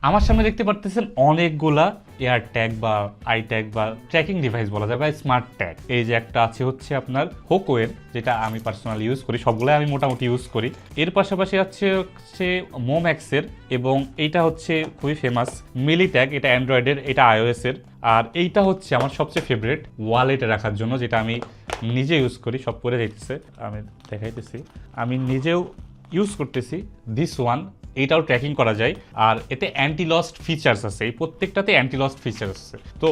আমার সামনে দেখতে পারতেছেন অনেকগুলা এয়ার ট্যাগ বা আই ট্যাগ বা ট্র্যাকিং ডিভাইস বলা যায় বা স্মার্ট ট্যাগ। এই যে একটা আছে হচ্ছে আপনার হোকোয়ের, যেটা আমি পার্সোনালি ইউজ করি, সবগুলো আমি মোটামুটি ইউজ করি। এর পাশাপাশি হচ্ছে মোম্যাক্সের, এবং এইটা হচ্ছে খুবই ফেমাস মিলি ট্যাগ, এটা অ্যান্ড্রয়েডের, এটা আইওএস এর। আর এইটা হচ্ছে আমার সবচেয়ে ফেভারিট ওয়ালেটে রাখার জন্য, যেটা আমি নিজে ইউজ করি, সব পরে যাইতেছে আমি দেখাইতেছি, আমি নিজেও ইউজ করতেছি দিস ওয়ান। এইটাও ট্র্যাকিং করা যায়, আর এতে অ্যান্টি লস্ট ফিচার্স আছে, এই প্রত্যেকটাতে অ্যান্টি লস্ট ফিচার্স আছে। তো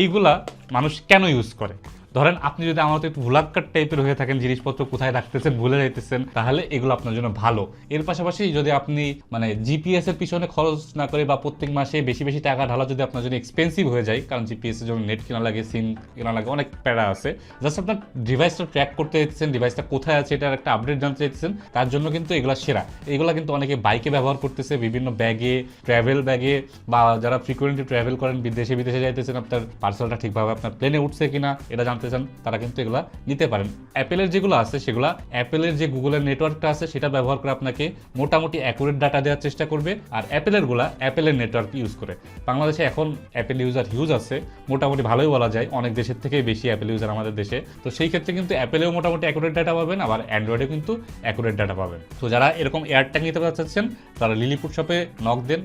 এইগুলা মানুষ কেন ইউজ করে? ধরেন আপনি যদি আমার মতো একটু ভুলাক্কার টাইপের হয়ে থাকেন, জিনিসপত্র কোথায় রাখতেছেন ভুলে যাইতেছেন, তাহলে এগুলো আপনার জন্য ভালো। এর পাশাপাশি যদি আপনি মানে জিপিএস এর পিছনে খরচ না করে বা প্রত্যেক মাসে বেশি বেশি টাকা ঢালা যদি আপনার জন্য এক্সপেন্সিভ হয়ে যায়, কারণ জিপিএস এর জন্য নেট কেনা লাগে, সিম কেনা লাগে, অনেক প্যারা আছে, জাস্ট আপনার ডিভাইসটা ট্র্যাক করতে চাইতেছেন, ডিভাইসটা কোথায় আছে এটার একটা আপডেট জানতে চাইতেছেন, তার জন্য কিন্তু এগুলো সেরা। এগুলো কিন্তু অনেকে বাইকে ব্যবহার করতেছে, বিভিন্ন ব্যাগে, ট্রাভেল ব্যাগে, বা যারা ফ্রিকোয়েন্টলি ট্রাভেল করেন, বিদেশে বিদেশে যাইতেছেন, আপনার পার্সেলটা ঠিকভাবে আপনার প্লেনে উঠছে কিনা এটা জানতে চান, তারা কিন্তু এগুলা নিতে পারেন। অ্যাপেলের যেগুলো আছে সেগুলা অ্যাপেলের যে গুগলের নেটওয়ার্কটা আছে সেটা ব্যবহার করে আপনাকে মোটামুটি অ্যাকুরেট ডাটা দেওয়ার চেষ্টা করবে। আর অ্যাপেলের গুলা অ্যাপেলের নেটওয়ার্ক ইউজ করে। বাংলাদেশে এখন অ্যাপেল ইউজার হিউজ আছে, মোটামুটি ভালোই বলা যায়, অনেক দেশের থেকেই বেশি অ্যাপেল ইউজার আমাদের দেশে। তো সেই ক্ষেত্রে কিন্তু অ্যাপেলেও মোটামুটি অ্যাকুরেট ডাটা পাবেন, আবার অ্যান্ড্রয়েডেও কিন্তু অ্যাকুরেট ডাটা পাবেন। তো যারা এরকম এয়ারট্যাগ নিতে চাচ্ছেন তারা লিলিপুট শপে নক দেন।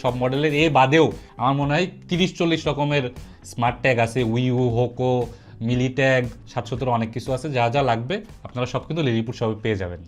সব মডেলের এ বাদেও আমার মনে হয় 30-40 রকমের স্মার্ট ট্যাগ আছে, উইউ, হোকো, মিলি ট্যাগ, 717 অনেক কিছু আছে, যা যা লাগবে আপনারা সব কিন্তু লিলিপুট শপে পেয়ে যাবেন।